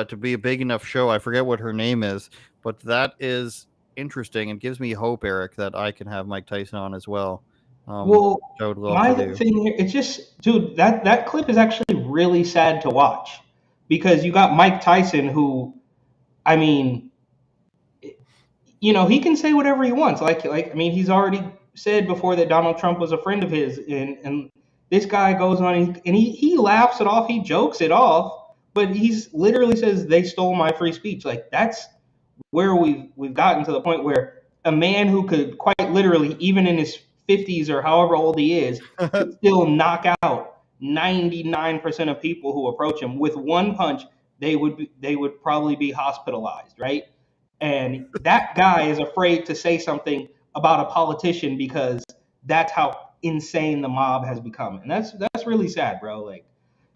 Speaker 5: to be a big enough show. I forget what her name is, but that is interesting and gives me hope, Eric, that I can have Mike Tyson on as well.
Speaker 6: Well,
Speaker 5: I would love
Speaker 6: my
Speaker 5: to do.
Speaker 6: thing here, it's just, dude, that clip is actually really sad to watch because you got Mike Tyson, who, I mean, he can say whatever he wants. I mean, he's already said before that Donald Trump was a friend of his, and this guy goes on and he laughs it off, he jokes it off, but he's literally says they stole my free speech. Like, that's where we've gotten to the point where a man who could quite literally, even in his 50s or however old he is, could still knock out 99% of people who approach him with one punch. They would probably be hospitalized, right? And that guy is afraid to say something about a politician because that's how insane the mob has become. And that's really sad, bro. Like,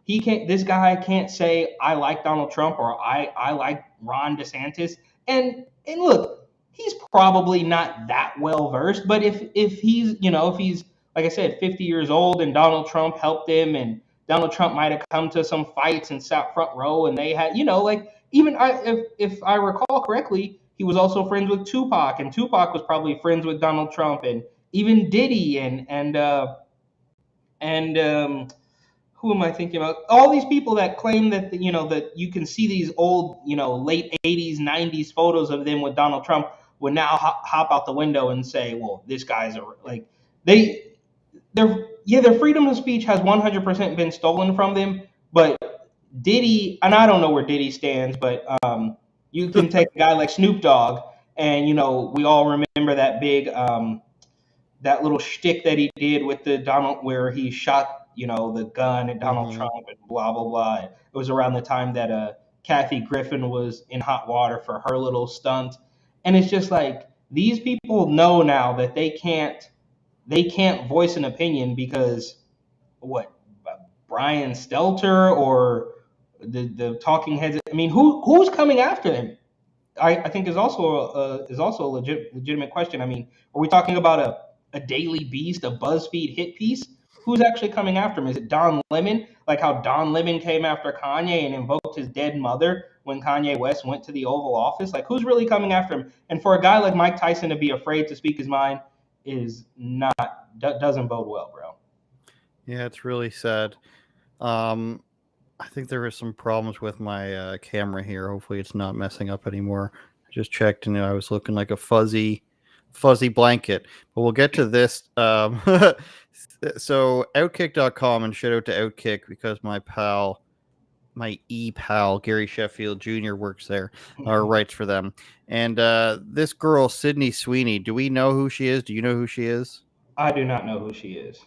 Speaker 6: this guy can't say I like Donald Trump or I like Ron DeSantis. And look, he's probably not that well versed, but if he's, if he's, like I said, 50 years old and Donald Trump helped him, and Donald Trump might have come to some fights and sat front row, and they had, even if I recall correctly, he was also friends with Tupac, and Tupac was probably friends with Donald Trump, and even Diddy and who am I thinking about? All these people that claim that that you can see these old late 80s 90s photos of them with Donald Trump would now hop out the window and say, well, this guy's their freedom of speech has 100% been stolen from them. But Diddy, and I don't know where Diddy stands, but you can take a guy like Snoop Dogg, and we all remember that big that little shtick that he did with the Donald, where he shot the gun at Donald Trump and blah blah blah. It was around the time that Kathy Griffin was in hot water for her little stunt, and it's just like these people know now that they can't voice an opinion because what Brian Stelter or the talking heads. I mean, who's coming after them? I think is also a legitimate question. I mean, are we talking about a Daily Beast, a BuzzFeed hit piece? Who's actually coming after him? Is it Don Lemon? Like how Don Lemon came after Kanye and invoked his dead mother when Kanye West went to the Oval Office? Like, who's really coming after him? And for a guy like Mike Tyson to be afraid to speak his mind doesn't bode well, bro.
Speaker 5: Yeah, it's really sad. I think there was some problems with my camera here. Hopefully it's not messing up anymore. I just checked and I was looking like a fuzzy blanket, but we'll get to this. So outkick.com, and shout out to Outkick because my pal Gary Sheffield Jr. works there or writes for them. And this girl, Sydney Sweeney, do we know who she is? Do you know who she is?
Speaker 6: I do not know who she is.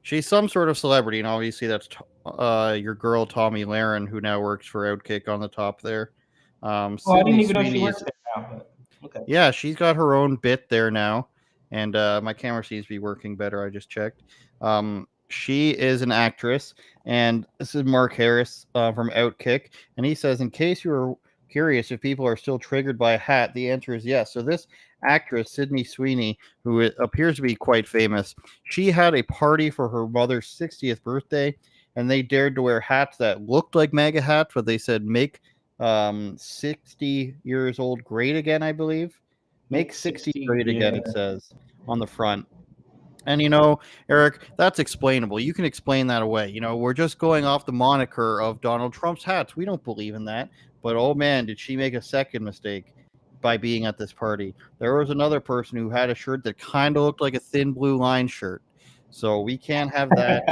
Speaker 5: She's some sort of celebrity, and obviously that's your girl Tommy Lahren, who now works for Outkick on the top there.
Speaker 6: I didn't even know she works there now. But okay.
Speaker 5: Yeah, she's got her own bit there now, and my camera seems to be working better. I just checked. She is an actress, and this is Mark Harris from Outkick, and he says, in case you were curious if people are still triggered by a hat, the answer is yes. So this actress, Sydney Sweeney, who appears to be quite famous, she had a party for her mother's 60th birthday, and they dared to wear hats that looked like MAGA hats, but they said make 60 years old great again, I believe. Make 60 great again, it says on the front. And, Eric, that's explainable. You can explain that away. We're just going off the moniker of Donald Trump's hats. We don't believe in that. But, oh, man, did she make a second mistake by being at this party. There was another person who had a shirt that kind of looked like a thin blue line shirt. So we can't have that.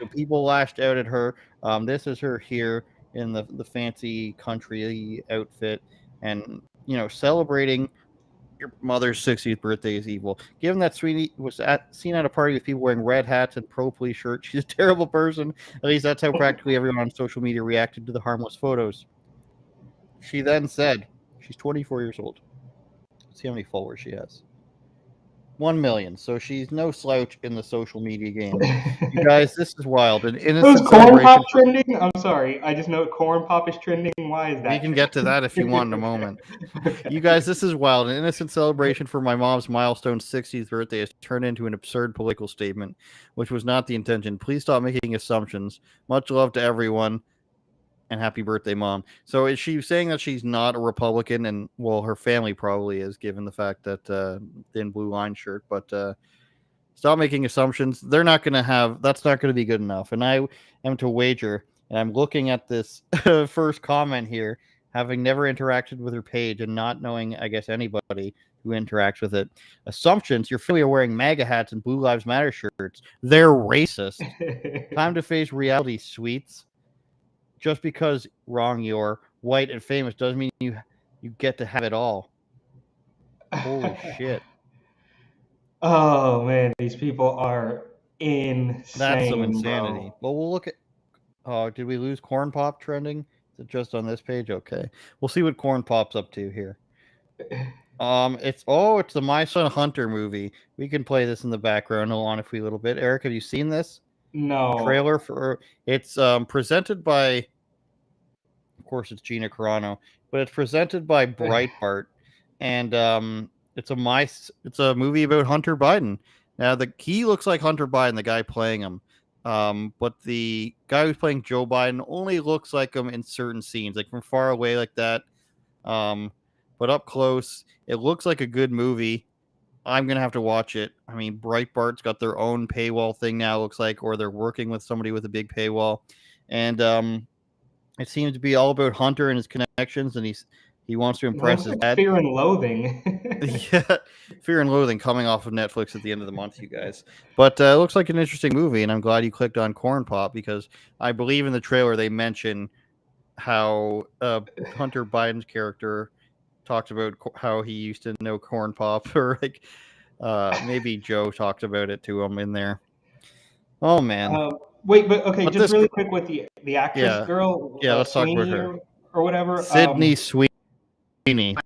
Speaker 5: So people lashed out at her. This is her here in the fancy country outfit. And, celebrating your mother's 60th birthday is evil. Given that Sweeney was seen at a party with people wearing red hats and pro-police shirts, she's a terrible person. At least that's how practically everyone on social media reacted to the harmless photos. She then said, she's 24 years old. Let's see how many followers she has. 1 million. So she's no slouch in the social media game. You guys, this is wild. An
Speaker 6: Who's
Speaker 5: innocent
Speaker 6: corn
Speaker 5: celebration.
Speaker 6: pop trending? I'm sorry. I just know corn pop is trending. Why is that?
Speaker 5: We can get to that if you want in a moment.
Speaker 6: Okay.
Speaker 5: You guys, this is wild. An innocent celebration for my mom's milestone 60th birthday has turned into an absurd political statement, which was not the intention. Please stop making assumptions. Much love to everyone. And happy birthday, Mom. So is she saying that she's not a Republican? And, well, her family probably is, given the fact that thin blue line shirt. But stop making assumptions. They're not going to have, that's not going to be good enough. And I am to wager, and I'm looking at this first comment here, having never interacted with her page and not knowing, I guess, anybody who interacts with it. Assumptions, your family are wearing MAGA hats and Blue Lives Matter shirts. They're racist. Time to face reality, sweets. Just because wrong you're white and famous doesn't mean you get to have it all. Holy shit.
Speaker 6: Oh man, these people are insane.
Speaker 5: That's some insanity.
Speaker 6: Bro.
Speaker 5: Well, we'll look at. Oh, did we lose Corn Pop trending? Is it just on this page? Okay, we'll see what Corn Pop's up to here. It's the My Son Hunter movie. We can play this in the background on if we a little bit. Eric, have you seen this?
Speaker 6: No.
Speaker 5: Trailer for it's presented by. Of course, it's Gina Carano, but it's presented by Breitbart, and it's a movie about Hunter Biden. Now, he looks like Hunter Biden, the guy playing him, but the guy who's playing Joe Biden only looks like him in certain scenes, like from far away, like that. But up close, it looks like a good movie. I'm gonna have to watch it. I mean, Breitbart's got their own paywall thing now. Looks like, or they're working with somebody with a big paywall, and it seems to be all about Hunter and his connections, and he wants to impress his dad.
Speaker 6: Fear and Loathing.
Speaker 5: Yeah, Fear and Loathing coming off of Netflix at the end of the month, you guys. But it looks like an interesting movie, and I'm glad you clicked on Corn Pop because I believe in the trailer they mention how Hunter Biden's character talked about how he used to know Corn Pop, or like maybe Joe talked about it to him in there. Oh man.
Speaker 6: Wait, but okay, just really quick with the actress girl.
Speaker 5: Yeah, let's
Speaker 6: Sweeney
Speaker 5: talk about her
Speaker 6: or whatever.
Speaker 5: Sydney Sweeney.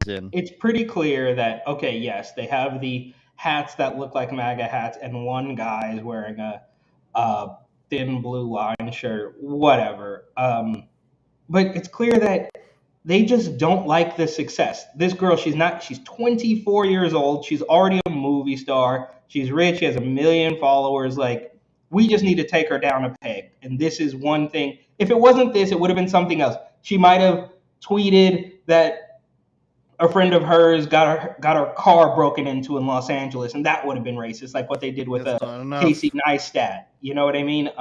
Speaker 6: It's pretty clear that yes, they have the hats that look like MAGA hats, and one guy is wearing a thin blue line shirt, whatever. But it's clear that they just don't like the success. This girl, she's 24 years old. She's already a movie star. She's rich. She has 1 million followers. Like, we just need to take her down a peg. And this is one thing. If it wasn't this, it would have been something else. She might have tweeted that a friend of hers got her car broken into in Los Angeles, and that would have been racist, like what they did with Casey Neistat. You know what I mean?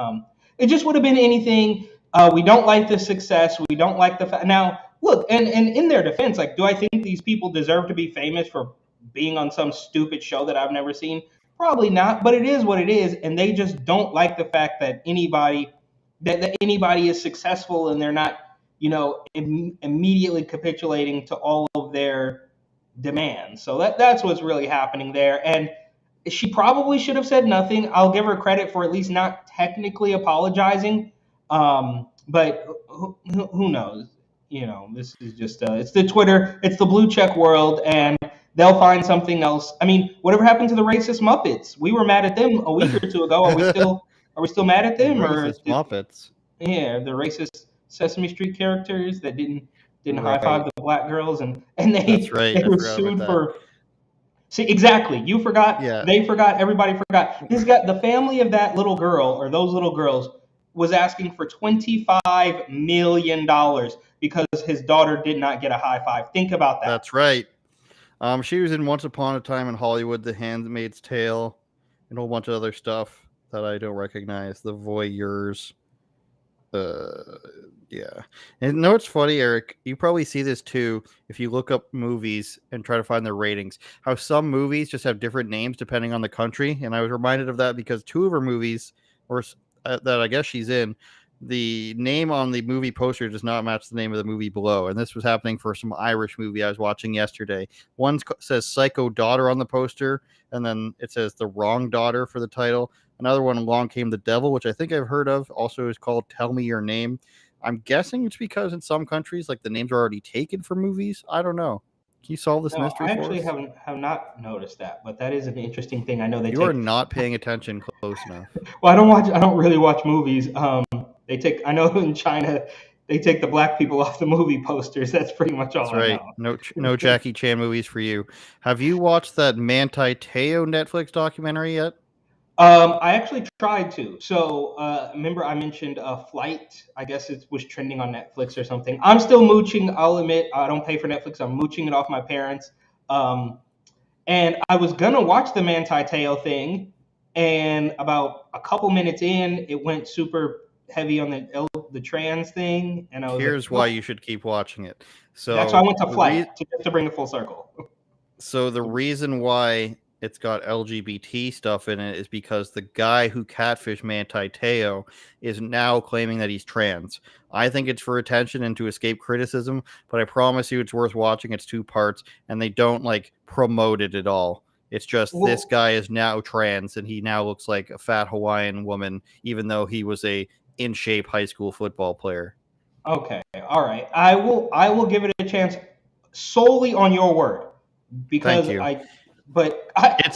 Speaker 6: It just would have been anything. We don't like the success. We don't like the now. Look, and in their defense, like, do I think these people deserve to be famous for being on some stupid show that I've never seen? Probably not, but it is what it is, and they just don't like the fact that anybody is successful and they're not, immediately capitulating to all of their demands. So that's what's really happening there. And she probably should have said nothing. I'll give her credit for at least not technically apologizing. But who knows? This is just it's the Twitter, it's the blue check world, and they'll find something else. I mean, whatever happened to the racist Muppets? We were mad at them a week or two ago. Are we still mad at them?
Speaker 5: Racist Muppets.
Speaker 6: Yeah, the racist Sesame Street characters that didn't high five the black girls, and they were sued for. See, exactly. You forgot. Yeah. They forgot. Everybody forgot. The family of that little girl, or those little girls, was asking for $25 million because his daughter did not get a high five. Think about that.
Speaker 5: That's right. She was in Once Upon a Time in Hollywood, The Handmaid's Tale, and a whole bunch of other stuff that I don't recognize. The Voyeurs. Yeah. And you know what's funny, Eric? You probably see this too if you look up movies and try to find their ratings. How some movies just have different names depending on the country. And I was reminded of that because two of her movies, that I guess she's in, the name on the movie poster does not match the name of the movie below. And this was happening for some Irish movie I was watching yesterday. One says Psycho Daughter on the poster, and then it says The Wrong Daughter for the title. Another one, Along Came the Devil, which I think I've heard of, also is called Tell Me Your Name. I'm guessing it's because in some countries, like, the names are already taken for movies. I don't know. Can you solve this
Speaker 6: No,
Speaker 5: mystery
Speaker 6: I
Speaker 5: for
Speaker 6: actually
Speaker 5: us?
Speaker 6: have not noticed that, but that is an interesting thing. I know they
Speaker 5: You are
Speaker 6: take.
Speaker 5: not paying attention close enough.
Speaker 6: Well, I don't really watch movies. They take. I know in China, they take the black people off the movie posters. That's pretty much all
Speaker 5: That's
Speaker 6: I
Speaker 5: right.
Speaker 6: know.
Speaker 5: No Jackie Chan movies for you. Have you watched that Manti Te'o Netflix documentary yet?
Speaker 6: I actually tried to. So remember I mentioned Flight. I guess it was trending on Netflix or something. I'm still mooching. I'll admit I don't pay for Netflix. I'm mooching it off my parents. Um, and I was gonna watch the Manti Te'o thing, and about a couple minutes in, it went super heavy on the trans thing, and I was like,
Speaker 5: Here's why
Speaker 6: nope.
Speaker 5: you should keep watching it.
Speaker 6: That's why I
Speaker 5: So
Speaker 6: went to
Speaker 5: the
Speaker 6: Flight to bring it full circle.
Speaker 5: the reason why it's got LGBT stuff in it is because the guy who catfished Manti Te'o is now claiming that he's trans. I think it's for attention and to escape criticism, but I promise you it's worth watching. It's 2 parts, and they don't like promote it at all. It's just this guy is now trans, and he now looks like a fat Hawaiian woman, even though he was a in shape high school football player.
Speaker 6: Okay, all right. I will give it a chance solely on your word
Speaker 5: Thank
Speaker 6: because
Speaker 5: you.
Speaker 6: I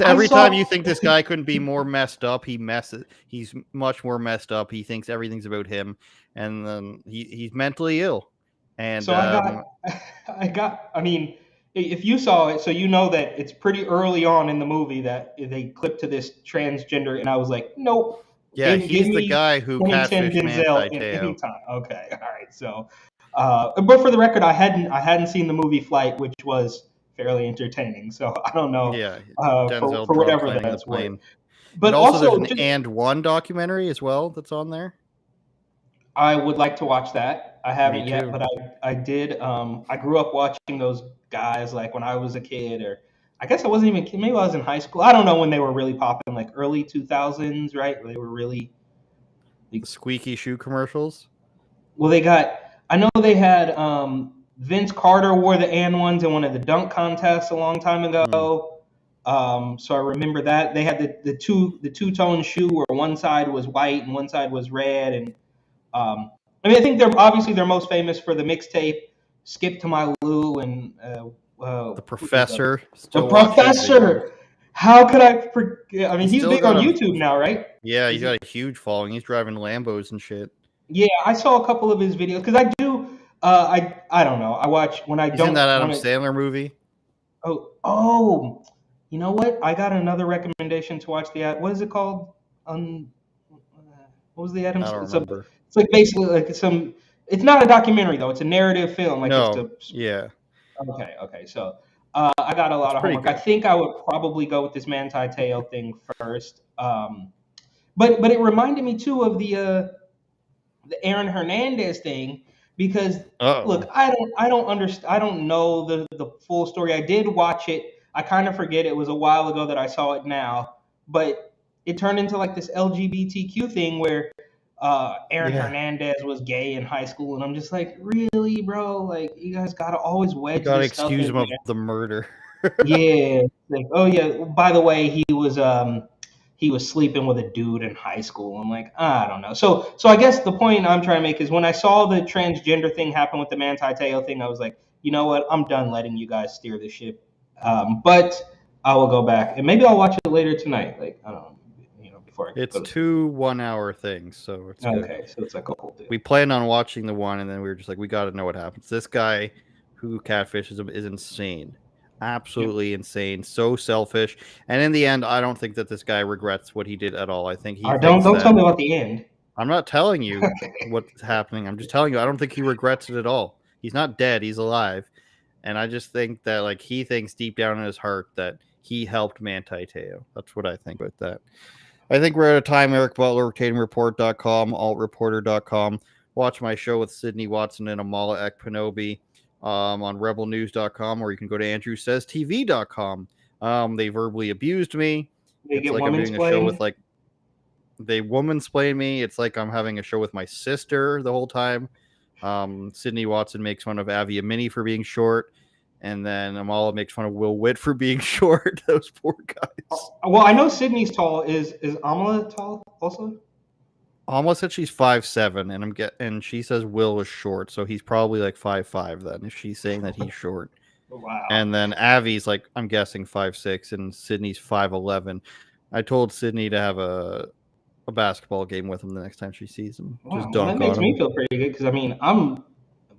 Speaker 5: Every
Speaker 6: saw.
Speaker 5: time you think this guy couldn't be more messed up, he's much more messed up. He thinks everything's about him, and then he's mentally ill. And
Speaker 6: So I mean, if you saw it, so you know that it's pretty early on in the movie that they clip to this transgender, and I was like, nope.
Speaker 5: yeah,
Speaker 6: Give
Speaker 5: he's the
Speaker 6: me
Speaker 5: guy who
Speaker 6: 2010
Speaker 5: catfished
Speaker 6: Denzel
Speaker 5: Manti
Speaker 6: in
Speaker 5: Te'o.
Speaker 6: any time. Okay, all right. So, but for the record, I hadn't seen the movie Flight, which was fairly entertaining. So I don't know
Speaker 5: Yeah,
Speaker 6: for
Speaker 5: Denzel drunk
Speaker 6: whatever
Speaker 5: landing the
Speaker 6: that's worth.
Speaker 5: plane.
Speaker 6: But
Speaker 5: And also, there's
Speaker 6: also,
Speaker 5: an And One documentary as well that's on there.
Speaker 6: I would like to watch that. I haven't
Speaker 5: Me
Speaker 6: yet,
Speaker 5: too.
Speaker 6: but I did. I grew up watching those guys like when I was a kid, or I guess I wasn't even maybe I was in high school. I don't know when they were really popping, like early 2000s, right? Where they were really
Speaker 5: The squeaky shoe commercials.
Speaker 6: well. They got. I know they had Vince Carter wore the and ones in one of the dunk contests a long time ago. So I remember that they had the two-tone shoe where one side was white and one side was red, and I mean I think they're most famous for the mixtape "Skip to My Lou" and
Speaker 5: The Professor.
Speaker 6: the
Speaker 5: Still watch his videos.
Speaker 6: Professor. How could I forget? I mean, he's
Speaker 5: still
Speaker 6: big
Speaker 5: got
Speaker 6: on
Speaker 5: a-
Speaker 6: YouTube now, right?
Speaker 5: Yeah, he's got a huge following. He's driving Lambos and shit.
Speaker 6: Yeah, I saw a couple of his videos because I do. I don't know. I watch when I
Speaker 5: He's
Speaker 6: don't
Speaker 5: in that Adam
Speaker 6: want to.
Speaker 5: Sandler movie.
Speaker 6: Oh, you know what? I got another recommendation to watch the ad. What is it called? What was the Adam?
Speaker 5: I don't
Speaker 6: It's
Speaker 5: remember.
Speaker 6: like basically like some. It's not a documentary though. It's a narrative film. Like it's
Speaker 5: No.
Speaker 6: a.
Speaker 5: Yeah.
Speaker 6: Okay. So I got a lot of
Speaker 5: pretty
Speaker 6: homework. I
Speaker 5: good.
Speaker 6: think I would probably go with this Manti Te'o thing first. But it reminded me too of the Aaron Hernandez thing because
Speaker 5: Uh-oh.
Speaker 6: look, I don't understand. I don't know the full story. I did watch it. I kind of forget it was a while ago that I saw it now, but it turned into like this LGBTQ thing where Aaron Hernandez was gay in high school, and I'm just like, really, bro? Like, you guys gotta always
Speaker 5: You
Speaker 6: wedge
Speaker 5: gotta
Speaker 6: this stuff
Speaker 5: excuse
Speaker 6: in
Speaker 5: him of
Speaker 6: there.
Speaker 5: the murder.
Speaker 6: Yeah, like, oh yeah. By the way, he was sleeping with a dude in high school. I'm like, I don't know. So I guess the point I'm trying to make is when I saw the transgender thing happen with the Manti Te'o thing, I was like, you know what? I'm done letting you guys steer the ship. But I will go back and maybe I'll watch it later tonight. Like I don't know, before I
Speaker 5: It's
Speaker 6: go to
Speaker 5: 2 1-hour things, so it's good.
Speaker 6: Okay, so it's like a whole day.
Speaker 5: We planned on watching the one, and then we were just like, we got to know what happens. This guy who catfishes him is insane. Absolutely insane. So selfish. And in the end, I don't think that this guy regrets what he did at all. I think he
Speaker 6: Don't
Speaker 5: thinks
Speaker 6: tell me about the end.
Speaker 5: I'm not telling you what's happening. I'm just telling you, I don't think he regrets it at all. He's not dead. He's alive. And I just think that, like, he thinks deep down in his heart that he helped Manti Te'o. That's what I think about that. I think we're out of time. Eric Butler, RotatingReport.com, AltReporter.com. Watch my show with Sydney Watson and Amala Ekpanobi on RebelNews.com, or you can go to AndrewSaysTV.com. They verbally abused me.
Speaker 6: They
Speaker 5: It's
Speaker 6: get
Speaker 5: like I'm doing a show
Speaker 6: woman-splained?
Speaker 5: with, like, they woman-splain me. It's like I'm having a show with my sister the whole time. Sydney Watson makes fun of Avi Amini for being short. And then Amala makes fun of Will Witt for being short. Those poor guys.
Speaker 6: Well, I know Sydney's tall. Is Amala tall also?
Speaker 5: Almost said she's 5'7", and she says Will is short, so he's probably like 5'5" then, if she's saying that he's short.
Speaker 6: Wow.
Speaker 5: And then Avi's like, I'm guessing 5'6", and Sydney's 5'11". I told Sydney to have a basketball game with him the next time she sees him.
Speaker 6: Wow,
Speaker 5: Just
Speaker 6: well,
Speaker 5: dunk
Speaker 6: that makes
Speaker 5: on him.
Speaker 6: me feel pretty good because I mean, well,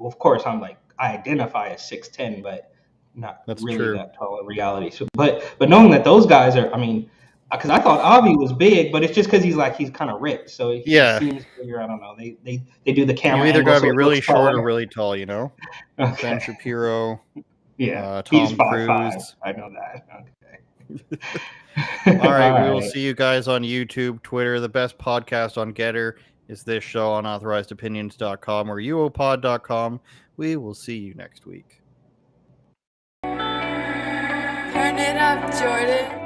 Speaker 6: of course, I'm like I identify as 6'10", but not
Speaker 5: That's
Speaker 6: really
Speaker 5: true.
Speaker 6: that tall in reality. So, but knowing that those guys are, I mean, because I thought Avi was big, but it's just because he's kind of rich, so he seems bigger. I don't know. They do the camera.
Speaker 5: You either
Speaker 6: angle
Speaker 5: gotta
Speaker 6: so
Speaker 5: be
Speaker 6: it
Speaker 5: really
Speaker 6: looks
Speaker 5: short
Speaker 6: taller.
Speaker 5: or really tall, you know.
Speaker 6: Okay.
Speaker 5: Ben Shapiro,
Speaker 6: Yeah, he's
Speaker 5: Tom
Speaker 6: 5'5".
Speaker 5: Cruise.
Speaker 6: I know that. Okay.
Speaker 5: All right, we will
Speaker 6: right.
Speaker 5: see you guys on YouTube, Twitter. The best podcast on Getter is this show on authorizedopinions.com or uopod.com. We will see you next week.
Speaker 9: Turn it up, Jordan.